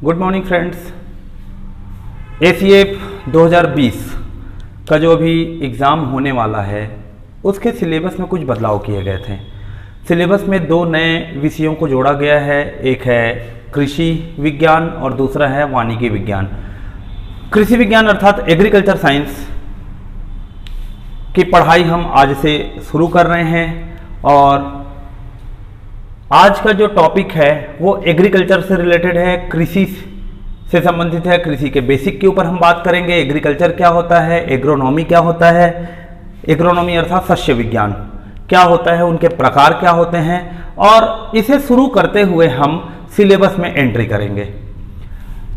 Good morning friends. ACF 2020 का जो अभी एग्ज़ाम होने वाला है उसके सिलेबस में कुछ बदलाव किए गए थे। सिलेबस में दो नए विषयों को जोड़ा गया है, एक है कृषि विज्ञान और दूसरा है वानिकी विज्ञान। कृषि विज्ञान अर्थात एग्रीकल्चर साइंस की पढ़ाई हम आज से शुरू कर रहे हैं और आज का जो टॉपिक है वो एग्रीकल्चर से रिलेटेड है, कृषि से संबंधित है। कृषि के बेसिक के ऊपर हम बात करेंगे। एग्रीकल्चर क्या होता है, एग्रोनॉमी क्या होता है, एग्रोनॉमी अर्थात शस्य विज्ञान क्या होता है, उनके प्रकार क्या होते हैं, और इसे शुरू करते हुए हम सिलेबस में एंट्री करेंगे।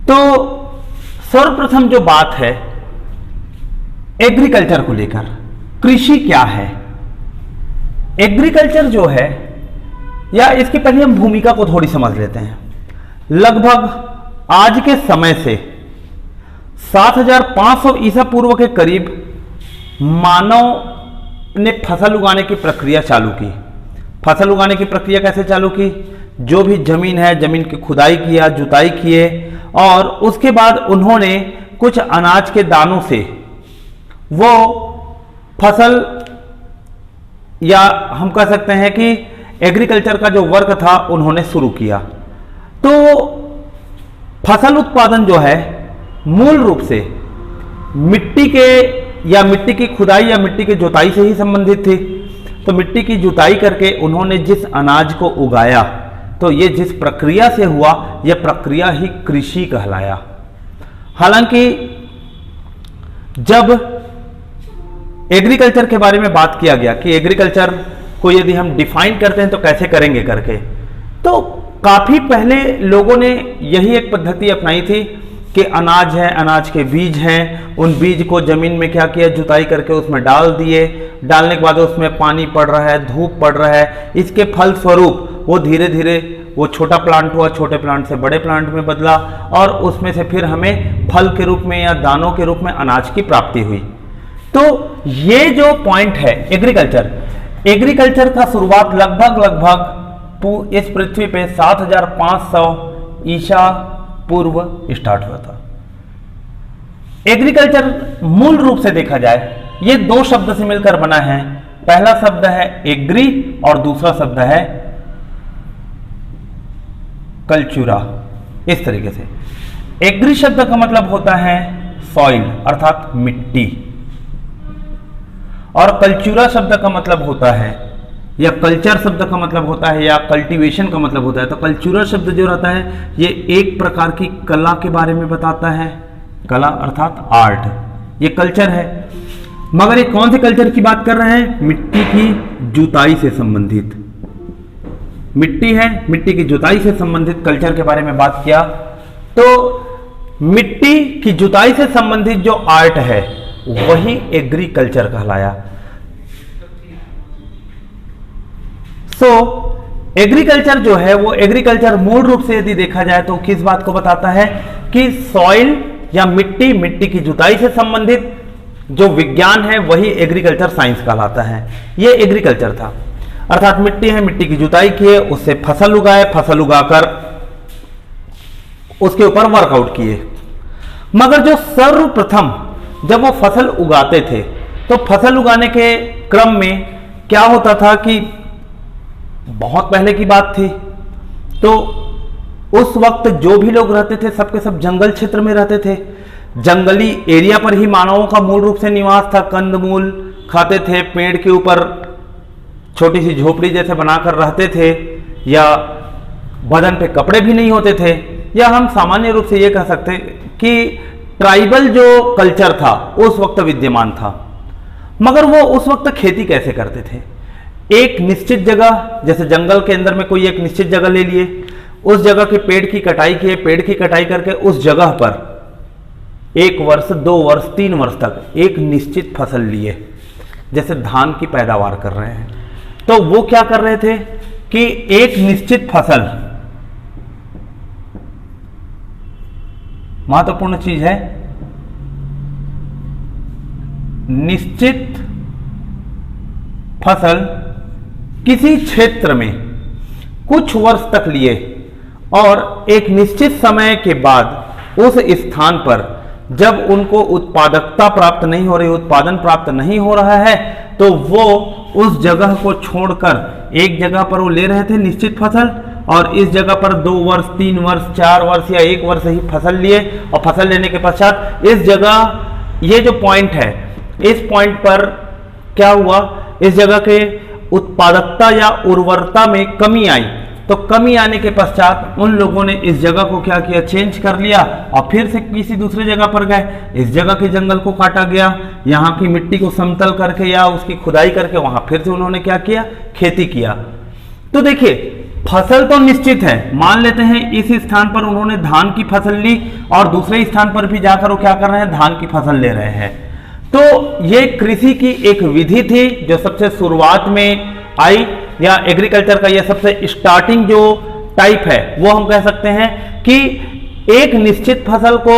तो सर्वप्रथम जो बात है एग्रीकल्चर को लेकर, कृषि क्या है। एग्रीकल्चर जो है, या इसकी पहले हम भूमिका को थोड़ी समझ लेते हैं। लगभग आज के समय से 7500 ईसा पूर्व के करीब मानव ने फसल उगाने की प्रक्रिया चालू की। फसल उगाने की प्रक्रिया कैसे चालू की? जो भी जमीन है, जमीन की खुदाई किया, जुताई किए और उसके बाद उन्होंने कुछ अनाज के दानों से वो फसल, या हम कह सकते हैं कि एग्रीकल्चर का जो वर्क था उन्होंने शुरू किया। तो फसल उत्पादन जो है मूल रूप से मिट्टी के या मिट्टी की खुदाई या मिट्टी की जुताई से ही संबंधित थी। तो मिट्टी की जुताई करके उन्होंने जिस अनाज को उगाया, तो ये जिस प्रक्रिया से हुआ, यह प्रक्रिया ही कृषि कहलाया। हालांकि जब एग्रीकल्चर के बारे में बात किया गया कि एग्रीकल्चर को यदि हम डिफाइन करते हैं तो कैसे करेंगे करके, तो काफी पहले लोगों ने यही एक पद्धति अपनाई थी कि अनाज है, अनाज के बीज हैं, उन बीज को जमीन में क्या किया, जुताई करके उसमें डाल दिए। डालने के बाद उसमें पानी पड़ रहा है, धूप पड़ रहा है, इसके फल स्वरूप वो धीरे धीरे वो छोटा प्लांट हुआ, छोटे प्लांट से बड़े प्लांट में बदला और उसमें से फिर हमें फल के रूप में या दानों के रूप में अनाज की प्राप्ति हुई। तो ये जो पॉइंट है एग्रीकल्चर का शुरुआत लगभग इस पृथ्वी पे 7500 ईसा पूर्व स्टार्ट हुआ था। एग्रीकल्चर मूल रूप से देखा जाए ये दो शब्द से मिलकर बना है। पहला शब्द है एग्री और दूसरा शब्द है कल्चुरा। इस तरीके से एग्री शब्द का मतलब होता है सॉइल अर्थात मिट्टी, और कल्चुरा शब्द का मतलब होता है, या कल्चर शब्द का मतलब होता है, या कल्टीवेशन का मतलब होता है। तो कल्चुरा शब्द जो रहता है ये एक प्रकार की कला के बारे में बताता है। कला अर्थात आर्ट, ये कल्चर है। मगर ये कौन से कल्चर की बात कर रहे हैं? मिट्टी की जुताई से संबंधित मिट्टी है, मिट्टी की जुताई से संबंधित कल्चर के बारे में बात किया। तो मिट्टी की जुताई से संबंधित जो आर्ट है वही एग्रीकल्चर कहलाया। एग्रीकल्चर जो है वो एग्रीकल्चर मूल रूप से यदि देखा जाए तो किस बात को बताता है कि सॉइल या मिट्टी की जुताई से संबंधित जो विज्ञान है वही एग्रीकल्चर साइंस कहलाता है। ये एग्रीकल्चर था, अर्थात मिट्टी है, मिट्टी की जुताई किए, उससे फसल उगाए, फसल उगाकर उसके ऊपर वर्कआउट किए। मगर जो सर्वप्रथम जब वो फसल उगाते थे तो फसल उगाने के क्रम में क्या होता था कि बहुत पहले की बात थी, तो उस वक्त जो भी लोग रहते थे सबके सब जंगल क्षेत्र में रहते थे। जंगली एरिया पर ही मानवों का मूल रूप से निवास था। कंदमूल खाते थे, पेड़ के ऊपर छोटी सी झोपड़ी जैसे बनाकर रहते थे, या बदन पे कपड़े भी नहीं होते थे, या हम सामान्य रूप से ये कह सकते कि ट्राइबल जो कल्चर था उस वक्त विद्यमान था। मगर वो उस वक्त खेती कैसे करते थे? एक निश्चित जगह, जैसे जंगल के अंदर में कोई एक निश्चित जगह ले लिए, उस जगह के पेड़ की कटाई किए, पेड़ की कटाई करके उस जगह पर 1 वर्ष 2 वर्ष 3 वर्ष तक एक निश्चित फसल लिए, जैसे धान की पैदावार कर रहे हैं। तो वो क्या कर रहे थे कि एक निश्चित फसल, महत्वपूर्ण चीज है, निश्चित फसल किसी क्षेत्र में कुछ वर्ष तक लिए और एक निश्चित समय के बाद उस स्थान पर जब उनको उत्पादकता प्राप्त नहीं हो रही, उत्पादन प्राप्त नहीं हो रहा है, तो वो उस जगह को छोड़कर एक जगह पर वो ले रहे थे निश्चित फसल, और इस जगह पर 2 वर्ष 3 वर्ष 4 वर्ष या 1 वर्ष ही फसल लिए, और फसल लेने के पश्चात इस जगह, ये जो पॉइंट है, इस पॉइंट पर क्या हुआ, इस जगह के उत्पादकता या उर्वरता में कमी आई। तो कमी आने के पश्चात उन लोगों ने इस जगह को क्या किया, चेंज कर लिया और फिर से किसी दूसरे जगह पर गए। इस जगह के जंगल को काटा गया, यहाँ की मिट्टी को समतल करके या उसकी खुदाई करके वहां फिर से उन्होंने क्या किया, खेती किया। तो देखिए, फसल तो निश्चित है, मान लेते हैं इस स्थान पर उन्होंने धान की फसल ली और दूसरे स्थान पर भी जाकर वो क्या कर रहे हैं, धान की फसल ले रहे हैं। तो ये कृषि की एक विधि थी जो सबसे शुरुआत में आई, या एग्रीकल्चर का ये सबसे स्टार्टिंग जो टाइप है वो हम कह सकते हैं कि एक निश्चित फसल को,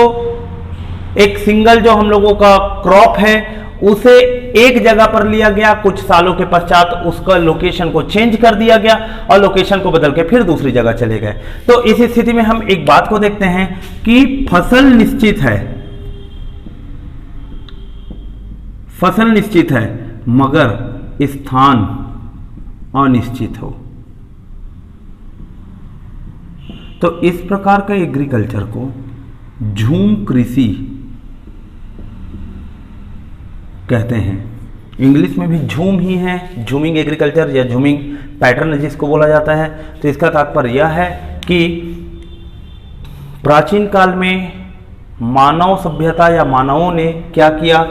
एक सिंगल जो हम लोगों का क्रॉप है, उसे एक जगह पर लिया गया, कुछ सालों के पश्चात उसका लोकेशन को चेंज कर दिया गया और लोकेशन को बदल के फिर दूसरी जगह चले गए। तो इस स्थिति में हम एक बात को देखते हैं कि फसल निश्चित है, फसल निश्चित है मगर स्थान अनिश्चित हो। तो इस प्रकार का एग्रीकल्चर को झूम कृषि कहते हैं। इंग्लिश में भी झूम ही है, झूमिंग एग्रीकल्चर या झूमिंग पैटर्न जिसको बोला जाता है। तो इसका तात्पर्य यह है कि प्राचीन काल में मानव सभ्यता या मानवों ने क्या किया,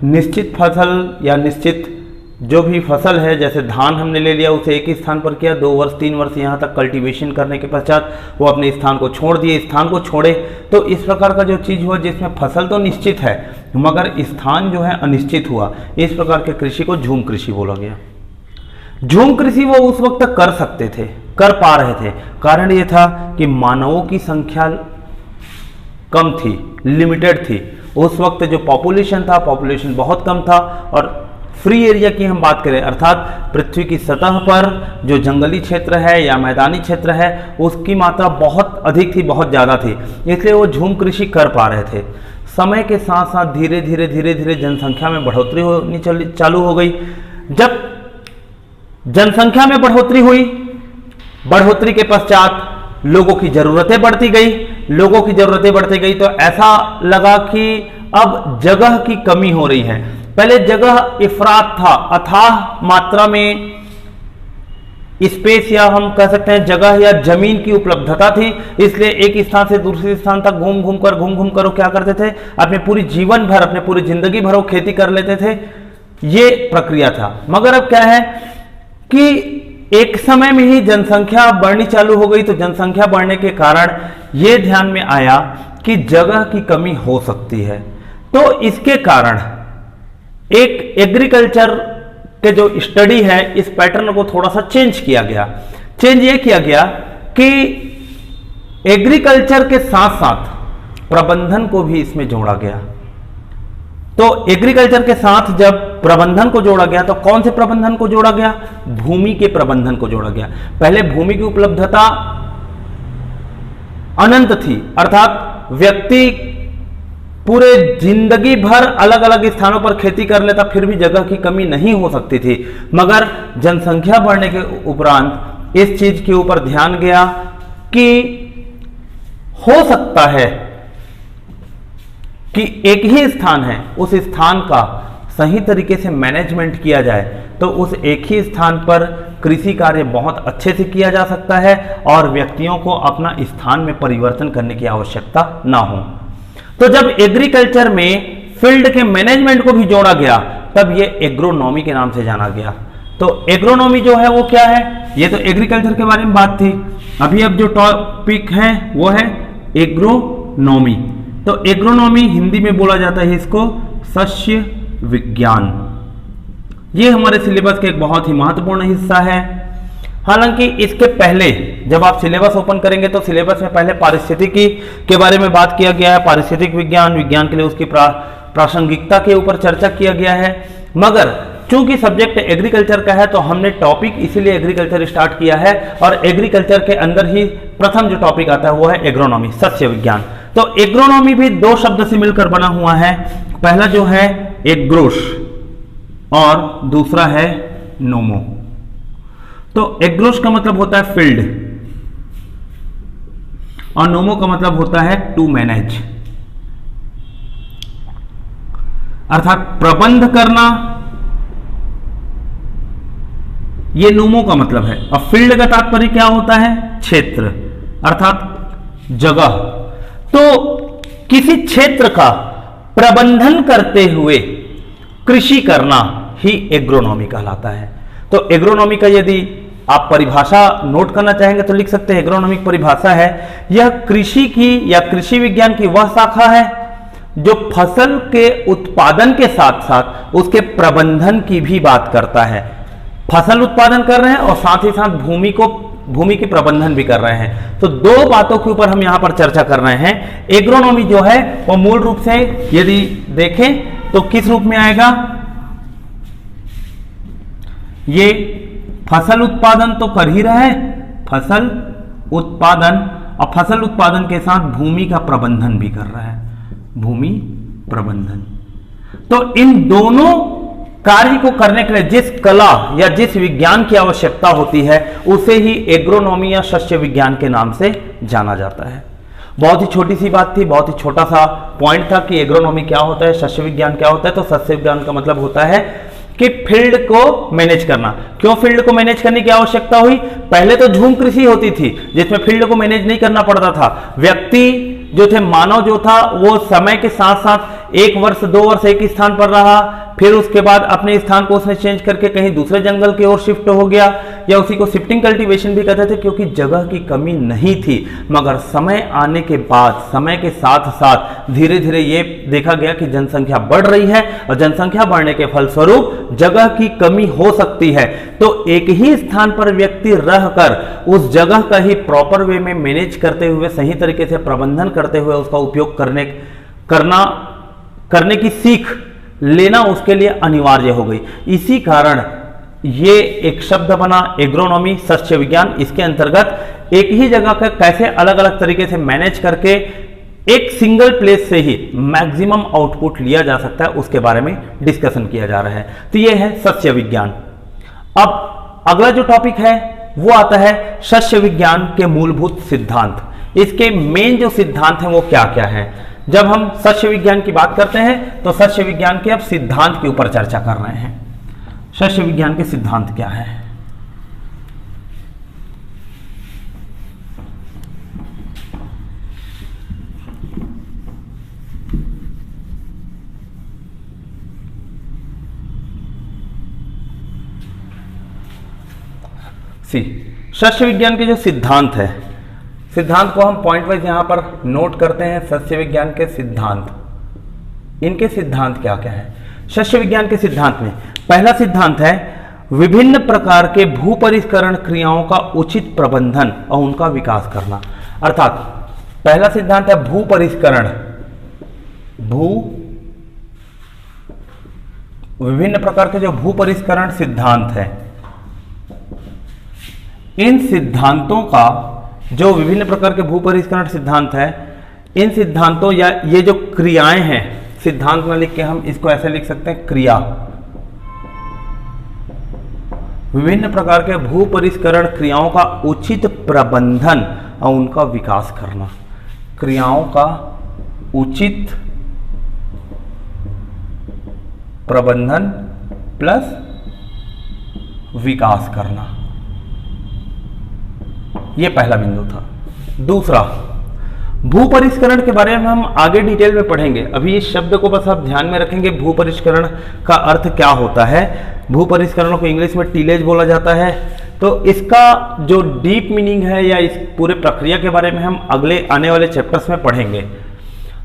निश्चित फसल या निश्चित जो भी फसल है, जैसे धान हमने ले लिया, उसे एक ही स्थान पर किया, 2 वर्ष 3 वर्ष यहाँ तक कल्टीवेशन करने के पश्चात वो अपने स्थान को छोड़ दिए, स्थान को छोड़े। तो इस प्रकार का जो चीज़ हुआ जिसमें फसल तो निश्चित है मगर स्थान जो है अनिश्चित हुआ, इस प्रकार के कृषि को झूम कृषि बोला गया। झूम कृषि वो उस वक्त तक कर सकते थे, कर पा रहे थे। कारण ये था कि मानवों की संख्या कम थी, लिमिटेड थी। उस वक्त जो पॉपुलेशन था, पॉपुलेशन बहुत कम था, और फ्री एरिया की हम बात करें अर्थात पृथ्वी की सतह पर जो जंगली क्षेत्र है या मैदानी क्षेत्र है उसकी मात्रा बहुत अधिक थी, बहुत ज़्यादा थी, इसलिए वो झूम कृषि कर पा रहे थे। समय के साथ साथ धीरे धीरे जनसंख्या में बढ़ोतरी होनी चालू हो गई। जब जनसंख्या में बढ़ोतरी हुई, बढ़ोतरी के पश्चात लोगों की ज़रूरतें बढ़ती गई, लोगों की ज़रूरतें बढ़ती गई तो ऐसा लगा कि अब जगह की कमी हो रही है। पहले जगह इफरात था, अथाह मात्रा में स्पेस या हम कह सकते हैं जगह या जमीन की उपलब्धता थी, इसलिए एक स्थान से दूसरे स्थान तक घूम घूम कर क्या करते थे, अपने पूरी जीवन भर, अपने पूरी जिंदगी भर वो खेती कर लेते थे। ये प्रक्रिया था। मगर अब क्या है कि एक समय में ही जनसंख्या बढ़नी चालू हो गई। तो जनसंख्या बढ़ने के कारण ये ध्यान में आया कि जगह की कमी हो सकती है। तो इसके कारण एक एग्रीकल्चर के जो स्टडी है, इस पैटर्न को थोड़ा सा चेंज किया गया। चेंज ये किया गया कि एग्रीकल्चर के साथ साथ प्रबंधन को भी इसमें जोड़ा गया। तो एग्रीकल्चर के साथ जब प्रबंधन को जोड़ा गया तो कौन से प्रबंधन को जोड़ा गया, भूमि के प्रबंधन को जोड़ा गया। पहले भूमि की उपलब्धता अनंत थी, अर्थात व्यक्ति पूरे जिंदगी भर अलग अलग स्थानों पर खेती कर लेता, फिर भी जगह की कमी नहीं हो सकती थी। मगर जनसंख्या बढ़ने के उपरांत इस चीज के ऊपर ध्यान गया कि हो सकता है कि एक ही स्थान है, उस स्थान का सही तरीके से मैनेजमेंट किया जाए तो उस एक ही स्थान पर कृषि कार्य बहुत अच्छे से किया जा सकता है और व्यक्तियों को अपना स्थान में परिवर्तन करने की आवश्यकता ना हो। तो जब एग्रीकल्चर में फील्ड के मैनेजमेंट को भी जोड़ा गया तब ये एग्रोनॉमी के नाम से जाना गया। तो एग्रोनॉमी जो है वो क्या है, ये तो एग्रीकल्चर के बारे में बात थी। अभी अब जो टॉपिक है वो है एग्रोनॉमी। तो एग्रोनॉमी हिंदी में बोला जाता है इसको सस्य विज्ञान। ये हमारे सिलेबस का एक बहुत ही महत्वपूर्ण हिस्सा है। हालांकि इसके पहले जब आप सिलेबस ओपन करेंगे तो सिलेबस में पहले पारिस्थितिकी के बारे में बात किया गया है, पारिस्थितिक विज्ञान, विज्ञान के लिए उसकी प्रासंगिकता के ऊपर चर्चा किया गया है। मगर चूंकि सब्जेक्ट एग्रीकल्चर का है तो हमने टॉपिक इसीलिए एग्रीकल्चर स्टार्ट किया है, और एग्रीकल्चर के अंदर ही प्रथम जो टॉपिक आता है वो है एग्रोनॉमी, सस्य विज्ञान। तो एग्रोनॉमी भी दो शब्द से मिलकर बना हुआ है, पहला जो है एग्रोस और दूसरा है नोमो। तो एग्रोस का मतलब होता है फील्ड और नोमो का मतलब होता है टू मैनेज, अर्थात प्रबंध करना, ये नोमो का मतलब है। और फील्ड का तात्पर्य क्या होता है? क्षेत्र अर्थात जगह। तो किसी क्षेत्र का प्रबंधन करते हुए कृषि करना ही एग्रोनॉमी कहलाता है। तो एग्रोनॉमी का यदि आप परिभाषा नोट करना चाहेंगे तो लिख सकते हैं, एग्रोनॉमी की परिभाषा है, यह कृषि की या कृषि विज्ञान की वह शाखा है जो फसल के उत्पादन के साथ साथ उसके प्रबंधन की भी बात करता है। फसल उत्पादन कर रहे हैं और साथ ही साथ भूमि के प्रबंधन भी कर रहे हैं। तो दो बातों के ऊपर हम यहां पर चर्चा कर रहे हैं। एग्रोनॉमी जो है वो मूल रूप से यदि देखें तो किस रूप में आएगा? ये फसल उत्पादन तो कर ही रहे हैं, फसल उत्पादन, और फसल उत्पादन के साथ भूमि का प्रबंधन भी कर रहा है, भूमि प्रबंधन। तो इन दोनों कार्य को करने के लिए जिस कला या जिस विज्ञान की आवश्यकता होती है उसे ही एग्रोनॉमी या सस्य विज्ञान के नाम से जाना जाता है। बहुत ही छोटी सी बात थी, बहुत ही छोटा सा पॉइंट था कि एग्रोनॉमी क्या होता है, सस्य विज्ञान क्या होता है। तो सस्य विज्ञान का मतलब होता है कि फील्ड को मैनेज करना। क्यों फील्ड को मैनेज करने की आवश्यकता हुई? पहले तो झूम कृषि होती थी जिसमें फील्ड को मैनेज नहीं करना पड़ता था। व्यक्ति जो थे, मानव जो था, वो समय के साथ साथ 1 वर्ष 2 वर्ष एक स्थान पर रहा, फिर उसके बाद अपने स्थान को उसने चेंज करके कहीं दूसरे जंगल की ओर शिफ्ट हो गया, या उसी को शिफ्टिंग कल्टीवेशन भी कहते थे, क्योंकि जगह की कमी नहीं थी। मगर समय आने के बाद, समय के साथ साथ धीरे धीरे ये देखा गया कि जनसंख्या बढ़ रही है और जनसंख्या बढ़ने के फलस्वरूप जगह की कमी हो सकती है। तो एक ही स्थान पर व्यक्ति रहकर उस जगह का ही प्रॉपर वे में मैनेज करते हुए, सही तरीके से प्रबंधन करते हुए उसका उपयोग करने की सीख लेना उसके लिए अनिवार्य हो गई। इसी कारण ये एक शब्द बना एग्रोनॉमी, सस्य विज्ञान। इसके अंतर्गत एक ही जगह का कैसे अलग अलग तरीके से मैनेज करके एक सिंगल प्लेस से ही मैक्सिमम आउटपुट लिया जा सकता है, उसके बारे में डिस्कशन किया जा रहा है। तो ये है सस्य विज्ञान। अब अगला जो टॉपिक है वो आता है सस्य विज्ञान के मूलभूत सिद्धांत। इसके मेन जो सिद्धांत हैं वो क्या क्या है? जब हम सस्य विज्ञान की बात करते हैं तो सस्य विज्ञान के अब सिद्धांत के ऊपर चर्चा कर रहे हैं। सस्य विज्ञान के सिद्धांत क्या है? सस्य विज्ञान के जो सिद्धांत है, सिद्धांत को हम पॉइंट वाइज यहां पर नोट करते हैं। सस्य विज्ञान के सिद्धांत, इनके सिद्धांत क्या क्या है? सस्य विज्ञान के सिद्धांत में पहला सिद्धांत है विभिन्न प्रकार के भू परिष्करण क्रियाओं का उचित प्रबंधन और उनका विकास करना। अर्थात पहला सिद्धांत है भू परिष्करण, विभिन्न प्रकार के जो भू परिष्करण सिद्धांत है, इन सिद्धांतों का, जो विभिन्न प्रकार के भू परिष्करण सिद्धांत है, इन सिद्धांतों या ये जो क्रियाएं हैं, सिद्धांत में लिख के हम इसको ऐसे लिख सकते हैं क्रिया। विभिन्न प्रकार के भू परिष्करण क्रियाओं का उचित प्रबंधन और उनका विकास करना। क्रियाओं का उचित प्रबंधन प्लस विकास करना, यह पहला बिंदु था। दूसरा, भू परिष्करण के बारे में हम आगे डिटेल में पढ़ेंगे। अभी इस शब्द को बस आप ध्यान में रखेंगे, भू परिष्करण का अर्थ क्या होता है। भू परिष्करण को इंग्लिश में टीलेज बोला जाता है। तो इसका जो डीप मीनिंग है या इस पूरे प्रक्रिया के बारे में हम अगले आने वाले चैप्टर्स में पढ़ेंगे।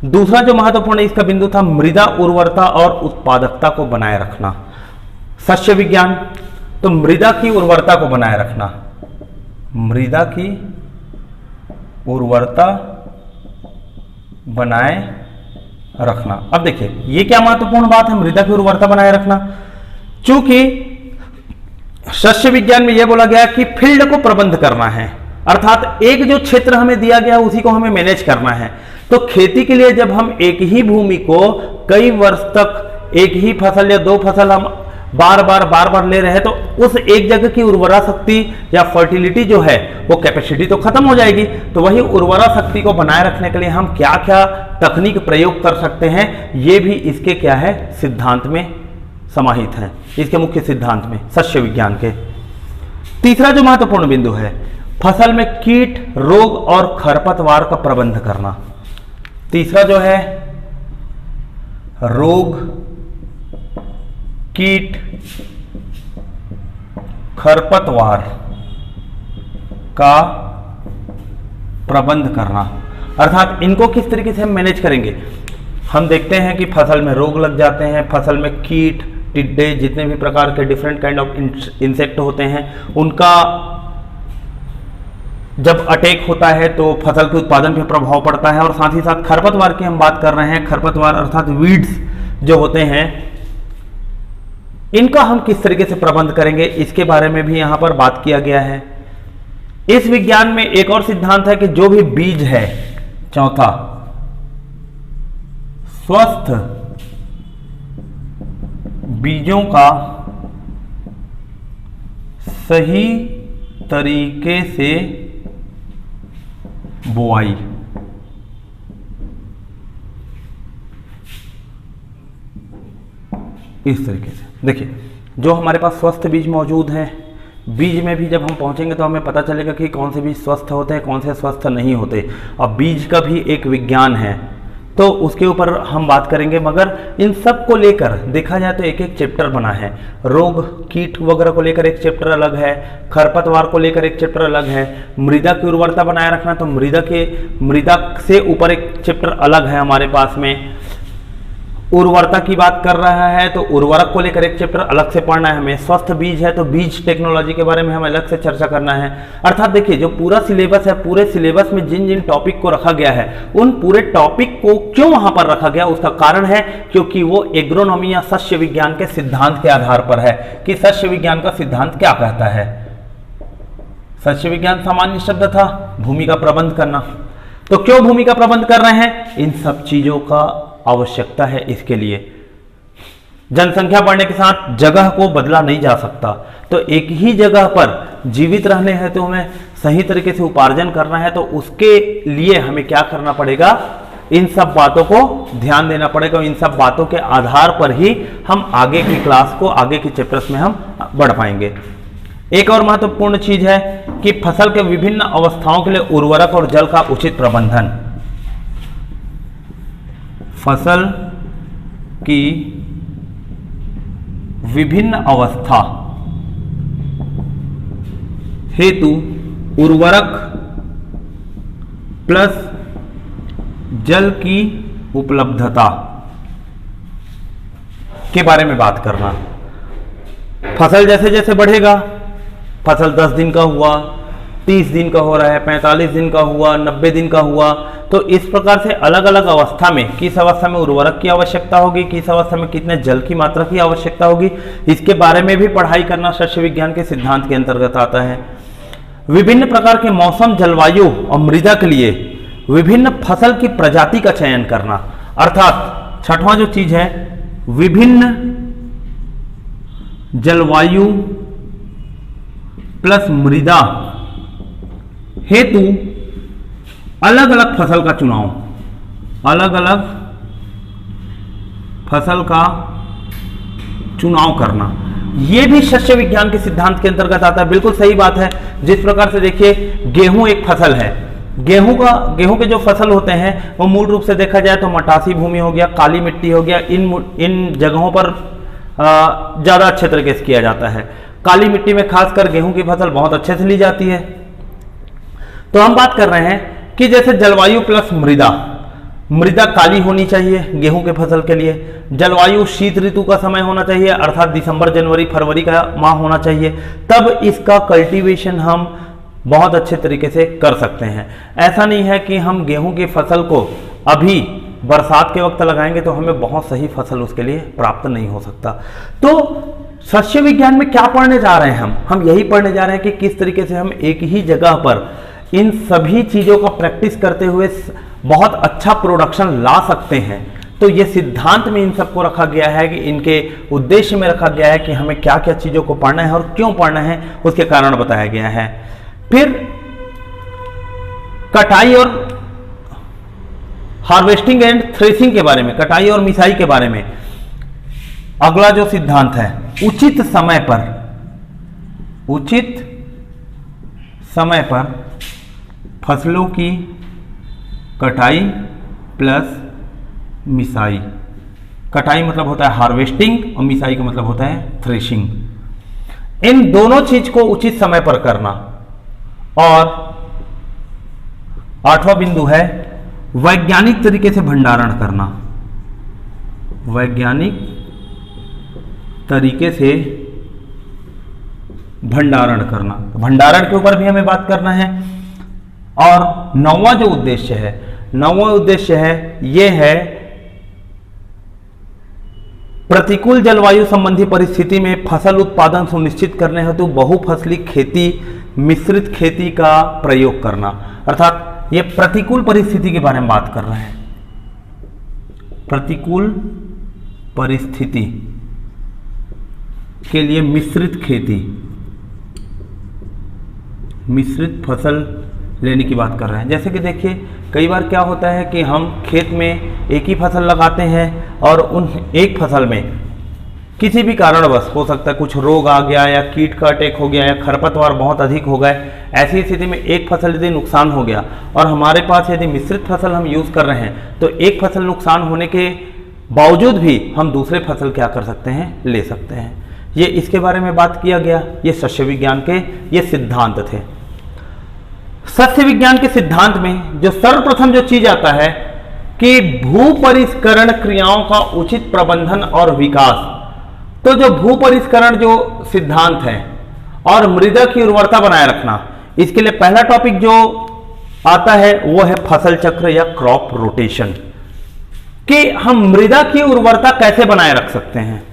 दूसरा जो महत्वपूर्ण इसका बिंदु था, मृदा उर्वरता और उत्पादकता को बनाए रखना। सस्य विज्ञान, तो मृदा की उर्वरता को बनाए रखना, मृदा की उर्वरता बनाए रखना। अब देखिए ये क्या महत्वपूर्ण बात है, मृदा की उर्वरता बनाए रखना। चूंकि शस्य विज्ञान में यह बोला गया कि फील्ड को प्रबंध करना है, अर्थात एक जो क्षेत्र हमें दिया गया उसी को हमें मैनेज करना है। तो खेती के लिए जब हम एक ही भूमि को कई वर्ष तक एक ही फसल या दो फसल हम बार बार ले रहे हैं तो उस एक जगह की उर्वरा शक्ति या फर्टिलिटी जो है वो कैपेसिटी तो खत्म हो जाएगी। तो वही उर्वरा शक्ति को बनाए रखने के लिए हम क्या क्या तकनीक प्रयोग कर सकते हैं, ये भी इसके क्या है सिद्धांत में समाहित है, इसके मुख्य सिद्धांत में शस्य विज्ञान के। तीसरा जो महत्वपूर्ण बिंदु है, फसल में कीट, रोग और खरपतवार का प्रबंध करना। तीसरा जो है रोग, कीट, खरपतवार का प्रबंध करना, अर्थात इनको किस तरीके से हम मैनेज करेंगे। हम देखते हैं कि फसल में रोग लग जाते हैं, फसल में कीट, टिड्डे, जितने भी प्रकार के डिफरेंट काइंड ऑफ इंसेक्ट होते हैं, उनका जब अटैक होता है तो फसल के उत्पादन पर प्रभाव पड़ता है। और साथ ही साथ खरपतवार की हम बात कर रहे हैं, खरपतवार अर्थात वीड्स जो होते हैं, इनका हम किस तरीके से प्रबंध करेंगे, इसके बारे में भी यहां पर बात किया गया है। इस विज्ञान में एक और सिद्धांत है कि जो भी बीज है, चौथा, स्वस्थ बीजों का सही तरीके से बुआई, इस तरीके से देखिए, जो हमारे पास स्वस्थ बीज मौजूद हैं, बीज में भी जब हम पहुंचेंगे तो हमें पता चलेगा कि कौन से बीज स्वस्थ होते हैं, कौन से स्वस्थ नहीं होते। अब बीज का भी एक विज्ञान है तो उसके ऊपर हम बात करेंगे, मगर इन सब को लेकर देखा जाए तो एक एक चैप्टर बना है। रोग, कीट वगैरह को लेकर एक चैप्टर अलग है, खरपतवार को लेकर एक चैप्टर अलग है, मृदा की उर्वरता बनाए रखना तो मृदा से ऊपर एक चैप्टर अलग है हमारे पास में। उर्वरता की बात कर रहा है तो उर्वरक को लेकर एक चैप्टर अलग से पढ़ना है हमें। स्वस्थ बीज है तो बीज टेक्नोलॉजी के बारे में हमें अलग से चर्चा करना है। अर्थात देखिए, जो पूरा सिलेबस है, पूरे सिलेबस में जिन जिन टॉपिक को रखा गया है, उन पूरे टॉपिक को क्यों वहां पर रखा गया, उसका कारण है क्योंकि वो एग्रोनॉमी या शस्य विज्ञान के सिद्धांत के आधार पर है कि शस्य विज्ञान का सिद्धांत क्या कहता है। शस्य विज्ञान सामान्य शब्द था, भूमि का प्रबंध करना। तो क्यों भूमि का प्रबंध कर रहे हैं, इन सब चीजों का आवश्यकता है। इसके लिए जनसंख्या बढ़ने के साथ जगह को बदला नहीं जा सकता, तो एक ही जगह पर जीवित रहने हैं तो हमें सही तरीके से उपार्जन करना है, तो उसके लिए हमें क्या करना पड़ेगा, इन सब बातों को ध्यान देना पड़ेगा। इन सब बातों के आधार पर ही हम आगे की क्लास को, आगे के चैप्टर्स में हम बढ़ पाएंगे। एक और महत्वपूर्ण चीज है कि फसल के विभिन्न अवस्थाओं के लिए उर्वरक और जल का उचित प्रबंधन। फसल की विभिन्न अवस्था हेतु उर्वरक प्लस जल की उपलब्धता के बारे में बात करना। फसल जैसे जैसे बढ़ेगा, फसल 10 दिन का हुआ, 30 दिन का हो रहा है, 45 दिन का हुआ, 90 दिन का हुआ, तो इस प्रकार से अलग अलग अवस्था में, किस अवस्था में उर्वरक की आवश्यकता होगी, किस अवस्था में कितने जल की मात्रा की आवश्यकता होगी, इसके बारे में भी पढ़ाई करना शस्य विज्ञान के सिद्धांत के अंतर्गत आता है। विभिन्न प्रकार के मौसम, जलवायु और मृदा के लिए विभिन्न फसल की प्रजाति का चयन करना, अर्थात छठवां जो चीज है, विभिन्न जलवायु प्लस मृदा हेतु अलग अलग फसल का चुनाव, अलग अलग फसल का चुनाव करना, यह भी शस्य विज्ञान के सिद्धांत के अंतर्गत आता है। बिल्कुल सही बात है। जिस प्रकार से देखिए, गेहूं एक फसल है, गेहूं के जो फसल होते हैं वो मूल रूप से देखा जाए तो मटासी भूमि हो गया, काली मिट्टी हो गया, इन जगहों पर ज्यादा अच्छे तरीके से किया जाता है। काली मिट्टी में खासकर गेहूं की फसल बहुत अच्छे से ली जाती है। तो हम बात कर रहे हैं कि जैसे जलवायु प्लस मृदा काली होनी चाहिए गेहूं के फसल के लिए, जलवायु शीत ऋतु का समय होना चाहिए, अर्थात दिसंबर, जनवरी, फरवरी का माह होना चाहिए, तब इसका कल्टीवेशन हम बहुत अच्छे तरीके से कर सकते हैं। ऐसा नहीं है कि हम गेहूं की फसल को अभी बरसात के वक्त लगाएंगे तो हमें बहुत सही फसल उसके लिए प्राप्त नहीं हो सकता। तो सस्य विज्ञान में क्या पढ़ने जा रहे हैं हम यही पढ़ने जा रहे हैं कि किस तरीके से हम एक ही जगह पर इन सभी चीजों का प्रैक्टिस करते हुए बहुत अच्छा प्रोडक्शन ला सकते हैं। तो ये सिद्धांत में इन सबको रखा गया है कि इनके उद्देश्य में रखा गया है कि हमें क्या क्या चीजों को पढ़ना है और क्यों पढ़ना है, उसके कारण बताया गया है। फिर कटाई और हार्वेस्टिंग एंड थ्रेसिंग के बारे में, कटाई और मिसाई के बारे में अगला जो सिद्धांत है, उचित समय पर फसलों की कटाई प्लस मिसाई। कटाई मतलब होता है हार्वेस्टिंग और मिसाई का मतलब होता है थ्रेशिंग। इन दोनों चीज को उचित समय पर करना। और 8वां बिंदु है वैज्ञानिक तरीके से भंडारण करना। वैज्ञानिक तरीके से भंडारण करना, भंडारण के ऊपर भी हमें बात करना है। और 9वां जो उद्देश्य है, यह है प्रतिकूल जलवायु संबंधी परिस्थिति में फसल उत्पादन सुनिश्चित करने हेतु बहुफसली खेती, मिश्रित खेती का प्रयोग करना। अर्थात ये प्रतिकूल परिस्थिति के बारे में बात कर रहे हैं। प्रतिकूल परिस्थिति के लिए मिश्रित खेती, मिश्रित फसल लेने की बात कर रहे हैं। जैसे कि देखिए कई बार क्या होता है कि हम खेत में एक ही फसल लगाते हैं और उन एक फसल में किसी भी कारणवश हो सकता है कुछ रोग आ गया या कीट का अटैक हो गया या खरपतवार बहुत अधिक हो गए। ऐसी स्थिति में एक फसल यदि नुकसान हो गया और हमारे पास यदि मिश्रित फसल हम यूज़ कर रहे हैं तो एक फसल नुकसान होने के बावजूद भी हम दूसरे फसल क्या कर सकते हैं, ले सकते हैं। ये इसके बारे में बात किया गया। ये सस्य विज्ञान के ये सिद्धांत थे। सस्य विज्ञान के सिद्धांत में जो सर्वप्रथम जो चीज आता है कि भू परिष्करण क्रियाओं का उचित प्रबंधन और विकास। तो जो भू परिष्करण जो सिद्धांत है और मृदा की उर्वरता बनाए रखना, इसके लिए पहला टॉपिक जो आता है वो है फसल चक्र या क्रॉप रोटेशन, कि हम मृदा की उर्वरता कैसे बनाए रख सकते हैं।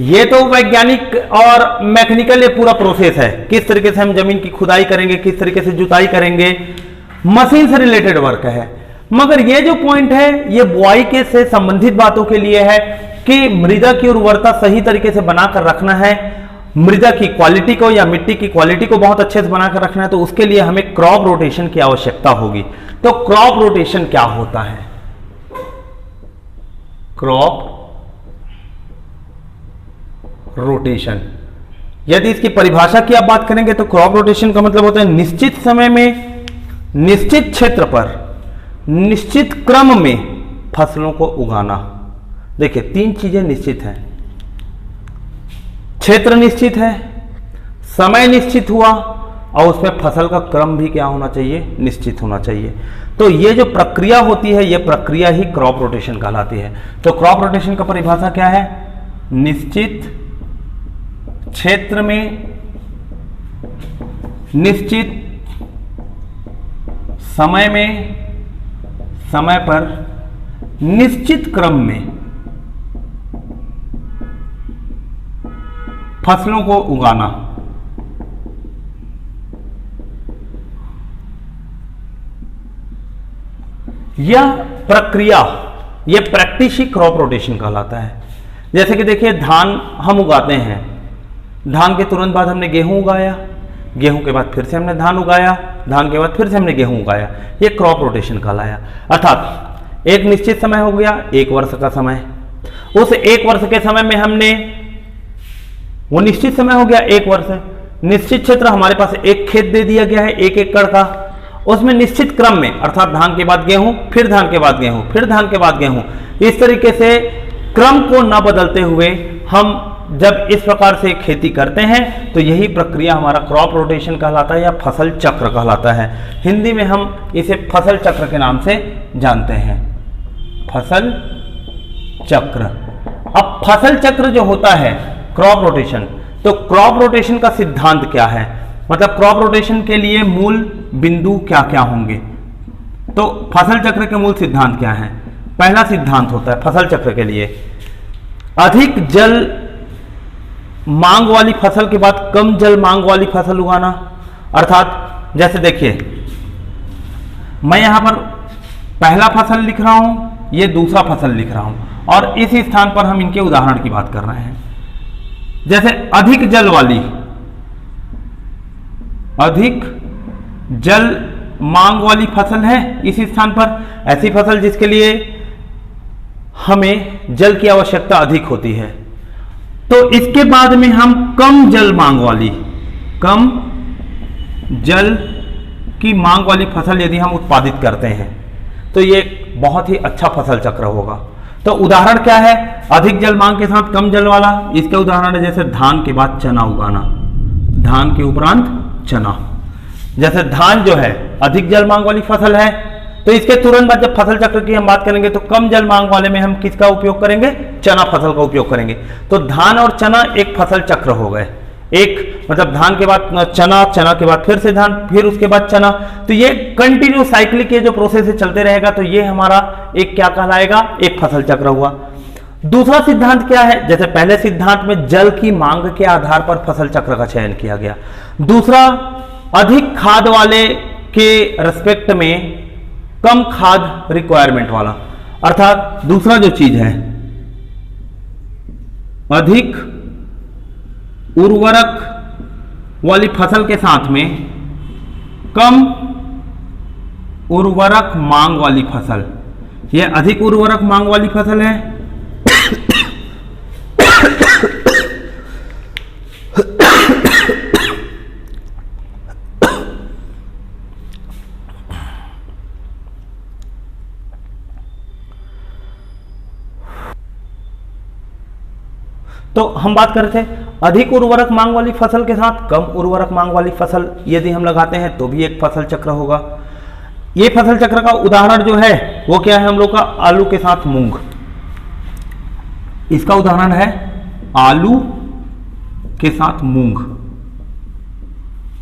ये तो वैज्ञानिक और मैकेनिकल ये पूरा प्रोसेस है, किस तरीके से हम जमीन की खुदाई करेंगे, किस तरीके से जुताई करेंगे, मशीन से रिलेटेड वर्क है। मगर ये जो पॉइंट है ये बुआई के से संबंधित बातों के लिए है कि मृदा की उर्वरता सही तरीके से बनाकर रखना है, मृदा की क्वालिटी को या मिट्टी की क्वालिटी को बहुत अच्छे से बनाकर रखना है। तो उसके लिए हमें क्रॉप रोटेशन की आवश्यकता होगी। तो क्रॉप रोटेशन क्या होता है? क्रॉप रोटेशन, यदि इसकी परिभाषा की आप बात करेंगे तो क्रॉप रोटेशन का मतलब होता है निश्चित समय में, निश्चित क्षेत्र पर, निश्चित क्रम में फसलों को उगाना। देखिए तीन चीजें निश्चित हैं, क्षेत्र निश्चित है, समय निश्चित हुआ और उसमें फसल का क्रम भी क्या होना चाहिए, निश्चित होना चाहिए। तो ये जो प्रक्रिया होती है ये प्रक्रिया ही क्रॉप रोटेशन कहलाती है। तो क्रॉप रोटेशन का परिभाषा क्या है? निश्चित क्षेत्र में, निश्चित समय में, समय पर, निश्चित क्रम में फसलों को उगाना। यह प्रक्रिया, यह प्रैक्टिस ही क्रॉप रोटेशन कहलाता है। जैसे कि देखिए धान हम उगाते हैं, धान के तुरंत बाद हमने गेहूं उगाया, गेहूं के बाद फिर से हमने धान उगाया, धान के बाद फिर से हमने गेहूं उगाया, ये क्रॉप रोटेशन कहलाया। अर्थात एक निश्चित समय हो गया, एक वर्ष का समय, उस एक वर्ष के समय में हमने वो निश्चित समय हो गया एक वर्ष, निश्चित क्षेत्र हमारे पास एक खेत दे दिया गया है 1 एकड़ का, उसमें निश्चित क्रम में अर्थात धान के बाद गेहूं, फिर धान के बाद गेहूं, फिर धान के बाद गेहूं, इस तरीके से क्रम को न बदलते हुए हम जब इस प्रकार से खेती करते हैं तो यही प्रक्रिया हमारा क्रॉप रोटेशन कहलाता है या फसल चक्र कहलाता है। हिंदी में हम इसे फसल चक्र के नाम से जानते हैं, फसल चक्र। अब फसल चक्र जो होता है क्रॉप रोटेशन, तो क्रॉप रोटेशन का सिद्धांत क्या है, मतलब क्रॉप रोटेशन के लिए मूल बिंदु क्या क्या होंगे। तो फसल चक्र के मूल सिद्धांत क्या है? पहला सिद्धांत होता है फसल चक्र के लिए, अधिक जल मांग वाली फसल के बाद कम जल मांग वाली फसल उगाना। अर्थात जैसे देखिए, मैं यहां पर पहला फसल लिख रहा हूं, ये दूसरा फसल लिख रहा हूं, और इस स्थान पर हम इनके उदाहरण की बात कर रहे हैं। जैसे अधिक जल मांग वाली फसल है इस स्थान पर, ऐसी फसल जिसके लिए हमें जल की आवश्यकता अधिक होती है। तो इसके बाद में हम कम जल की मांग वाली फसल यदि हम उत्पादित करते हैं तो ये बहुत ही अच्छा फसल चक्र होगा। तो उदाहरण क्या है, अधिक जल मांग के साथ कम जल वाला, इसके उदाहरण है जैसे धान के बाद चना उगाना, धान के उपरांत चना। जैसे धान जो है अधिक जल मांग वाली फसल है, तो इसके तुरंत बाद जब फसल चक्र की हम बात करेंगे तो कम जल मांग वाले में हम किसका उपयोग करेंगे, चना फसल का उपयोग करेंगे। तो धान और चना एक फसल चक्र हो गए, एक मतलब धान के बाद चना, चना के बाद फिर से धान, फिर उसके बाद चना। तो ये कंटिन्यू साइक्लिक ये जो प्रोसेस है चलते रहेगा, तो ये हमारा एक क्या कहलाएगा, एक फसल चक्र हुआ। दूसरा सिद्धांत क्या है, जैसे पहले सिद्धांत में जल की मांग के आधार पर फसल चक्र का चयन किया गया, दूसरा अधिक खाद वाले के रेस्पेक्ट में कम खाद रिक्वायरमेंट वाला। अर्थात दूसरा जो चीज है, अधिक उर्वरक वाली फसल के साथ में कम उर्वरक मांग वाली फसल, यह अधिक उर्वरक मांग वाली फसल है। तो हम बात कर रहे थे अधिक उर्वरक मांग वाली फसल के साथ कम उर्वरक मांग वाली फसल यदि हम लगाते हैं तो भी एक फसल चक्र होगा। ये फसल चक्र का उदाहरण जो है वो क्या है, हम लोग का आलू के साथ मूंग, इसका उदाहरण है आलू के साथ मूंग।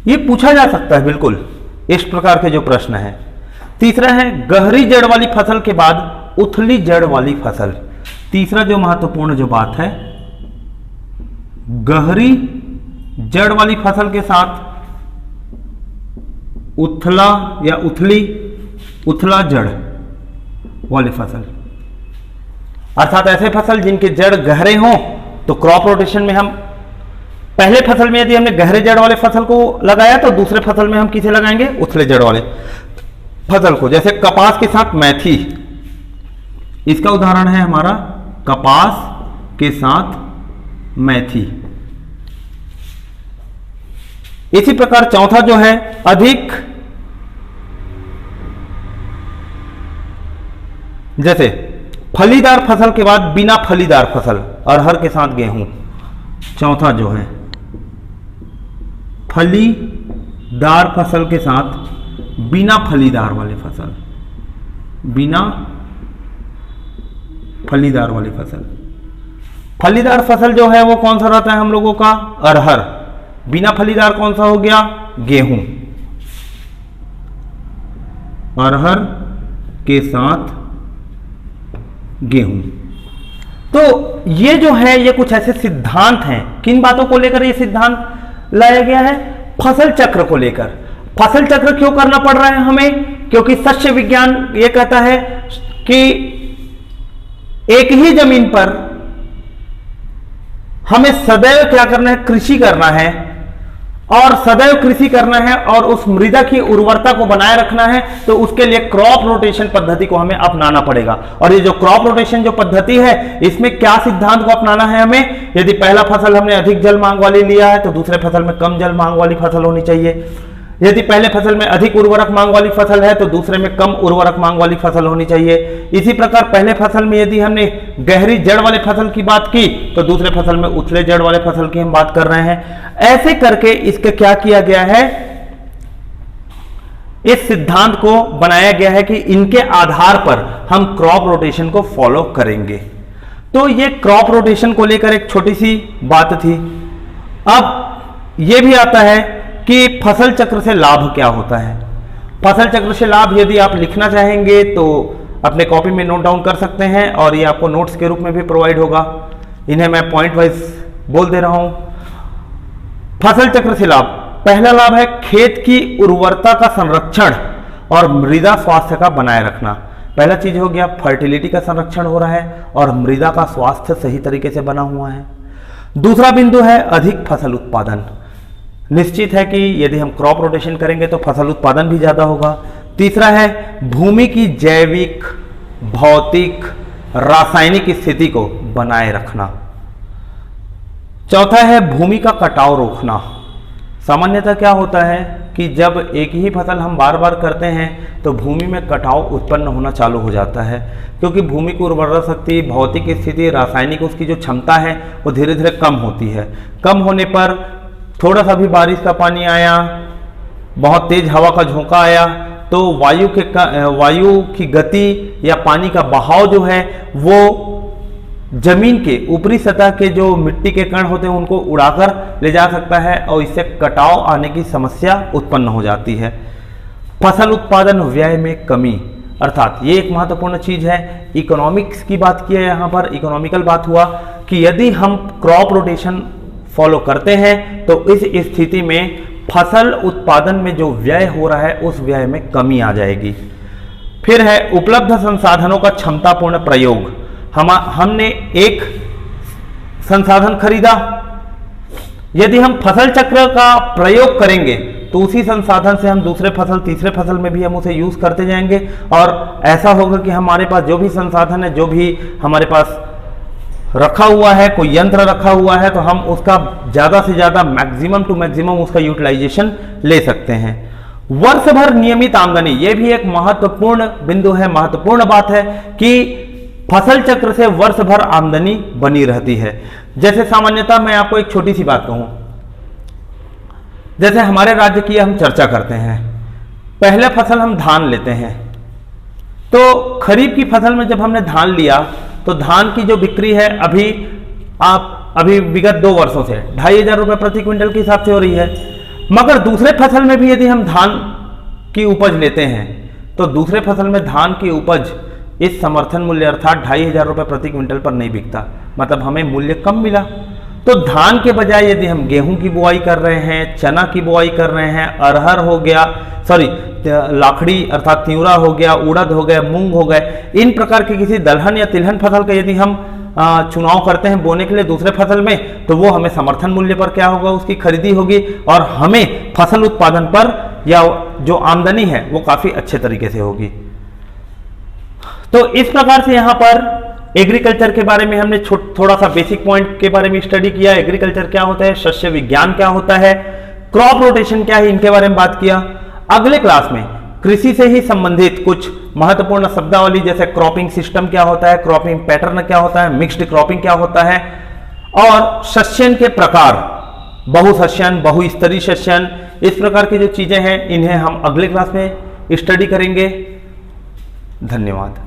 ये पूछा जा सकता है बिल्कुल, इस प्रकार के जो प्रश्न है। तीसरा है गहरी जड़ वाली फसल के बाद उथली जड़ वाली फसल। तीसरा जो महत्वपूर्ण जो बात है, गहरी जड़ वाली फसल के साथ उथला या उथला जड़ वाली फसल। अर्थात ऐसे फसल जिनके जड़ गहरे हों, तो क्रॉप रोटेशन में हम पहले फसल में यदि हमने गहरे जड़ वाले फसल को लगाया तो दूसरे फसल में हम किसे लगाएंगे, उथले जड़ वाले फसल को। जैसे कपास के साथ मेथी, इसका उदाहरण है हमारा कपास के साथ मेथी। इसी प्रकार चौथा जो है अधिक, जैसे फलीदार फसल के बाद बिना फलीदार फसल, अरहर के साथ गेहूं। चौथा जो है फलीदार फसल के साथ बिना फलीदार वाली फसल, बिना फलीदार वाली फसल। फलीदार फसल जो है वो कौन सा रहता है हम लोगों का, अरहर। बिना फलीदार कौन सा हो गया, गेहूं। अरहर के साथ गेहूं। तो ये जो है ये कुछ ऐसे सिद्धांत हैं। किन बातों को लेकर ये सिद्धांत लाया गया है, फसल चक्र को लेकर। फसल चक्र क्यों करना पड़ रहा है हमें, क्योंकि सस्य विज्ञान ये कहता है कि एक ही जमीन पर हमें सदैव क्या करना है, कृषि करना है, और सदैव कृषि करना है और उस मृदा की उर्वरता को बनाए रखना है। तो उसके लिए क्रॉप रोटेशन पद्धति को हमें अपनाना पड़ेगा। और ये जो क्रॉप रोटेशन जो पद्धति है, इसमें क्या सिद्धांत को अपनाना है हमें, यदि पहला फसल हमने अधिक जल मांग वाली लिया है तो दूसरे फसल में कम जल मांग वाली फसल होनी चाहिए। यदि पहले फसल में अधिक उर्वरक मांग वाली फसल है तो दूसरे में कम उर्वरक मांग वाली फसल होनी चाहिए। इसी प्रकार पहले फसल में यदि हमने गहरी जड़ वाले फसल की बात की तो दूसरे फसल में उथले जड़ वाले फसल की हम बात कर रहे हैं। ऐसे करके इसके क्या किया गया है, इस सिद्धांत को बनाया गया है कि इनके आधार पर हम क्रॉप रोटेशन को फॉलो करेंगे। तो ये क्रॉप रोटेशन को लेकर एक छोटी सी बात थी। अब यह भी आता है कि फसल चक्र से लाभ क्या होता है। फसल चक्र से लाभ यदि आप लिखना चाहेंगे तो अपने कॉपी में नोट डाउन कर सकते हैं, और ये आपको नोट्स के रूप में भी प्रोवाइड होगा। इन्हें मैं पॉइंट वाइज बोल दे रहा हूं। फसल चक्र से लाभ, पहला लाभ है खेत की उर्वरता का संरक्षण और मृदा स्वास्थ्य का बनाए रखना। पहला चीज हो गया फर्टिलिटी का संरक्षण हो रहा है और मृदा का स्वास्थ्य सही तरीके से बना हुआ है। दूसरा बिंदु है अधिक फसल उत्पादन। निश्चित है कि यदि हम क्रॉप रोटेशन करेंगे तो फसल उत्पादन भी ज्यादा होगा। तीसरा है भूमि की जैविक, भौतिक, रासायनिक स्थिति को बनाए रखना। चौथा है भूमि का कटाव रोकना। सामान्यतः क्या होता है कि जब एक ही फसल हम बार बार करते हैं तो भूमि में कटाव उत्पन्न होना चालू हो जाता है, क्योंकि भूमि की उर्वरा शक्ति, भौतिक स्थिति, रासायनिक उसकी जो क्षमता है वो धीरे धीरे कम होती है। कम होने पर थोड़ा सा भी बारिश का पानी आया, बहुत तेज हवा का झोंका आया तो वायु की गति या पानी का बहाव जो है वो जमीन के ऊपरी सतह के जो मिट्टी के कण होते हैं उनको उड़ाकर ले जा सकता है और इससे कटाव आने की समस्या उत्पन्न हो जाती है। फसल उत्पादन व्यय में कमी, अर्थात ये एक महत्वपूर्ण चीज है। इकोनॉमिक्स की बात की है, यहाँ पर इकोनॉमिकल बात हुआ कि यदि हम क्रॉप रोटेशन फॉलो करते हैं तो इस स्थिति में फसल उत्पादन में जो व्यय हो रहा है उस व्यय में कमी आ जाएगी। फिर है उपलब्ध संसाधनों का क्षमतापूर्ण प्रयोग। हमने एक संसाधन खरीदा, यदि हम फसल चक्र का प्रयोग करेंगे तो उसी संसाधन से हम दूसरे फसल, तीसरे फसल में भी हम उसे यूज करते जाएंगे और ऐसा होगा कि हमारे पास जो भी संसाधन है, जो भी हमारे पास रखा हुआ है, कोई यंत्र रखा हुआ है, तो हम उसका ज्यादा से ज्यादा मैक्सिमम टू मैक्सिमम उसका यूटिलाइजेशन ले सकते हैं। वर्ष भर नियमित आमदनी, यह भी एक महत्वपूर्ण बिंदु है, महत्वपूर्ण बात है कि फसल चक्र से वर्ष भर आमदनी बनी रहती है। जैसे सामान्यतः मैं आपको एक छोटी सी बात कहूं, जैसे हमारे राज्य की हम चर्चा करते हैं, पहले फसल हम धान लेते हैं, तो खरीफ की फसल में जब हमने धान लिया तो धान की जो बिक्री है अभी विगत 2 वर्षों से 2,500 रुपए प्रति क्विंटल के हिसाब से हो रही है। मगर दूसरे फसल में भी यदि हम धान की उपज लेते हैं तो दूसरे फसल में धान की उपज इस समर्थन मूल्य अर्थात 2,500 रुपए प्रति क्विंटल पर नहीं बिकता, मतलब हमें मूल्य कम मिला। तो धान के बजाय यदि हम गेहूं की बुआई कर रहे हैं, चना की बुआई कर रहे हैं, अरहर हो गया, लाखड़ी अर्थात तिवरा हो गया, उड़द हो गया, मूंग हो गए, इन प्रकार के किसी दलहन या तिलहन फसल का यदि हम चुनाव करते हैं बोने के लिए दूसरे फसल में, तो वो हमें समर्थन मूल्य पर क्या होगा, उसकी खरीदी होगी और हमें फसल उत्पादन पर या जो आमदनी है वो काफी अच्छे तरीके से होगी। तो इस प्रकार से यहाँ पर एग्रीकल्चर के बारे में हमने थोड़ा सा बेसिक पॉइंट के बारे में स्टडी किया। एग्रीकल्चर क्या होता है, शस्य विज्ञान क्या होता है, क्रॉप रोटेशन क्या है, इनके बारे में बात किया। अगले क्लास में कृषि से ही संबंधित कुछ महत्वपूर्ण शब्दावली जैसे क्रॉपिंग सिस्टम क्या होता है, क्रॉपिंग पैटर्न क्या होता है, मिक्स्ड क्रॉपिंग क्या होता है और शस्यन के प्रकार, बहुशस्यन, बहुस्तरीय शस्यन, इस प्रकार की जो चीजें हैं इन्हें हम अगले क्लास में स्टडी करेंगे। धन्यवाद।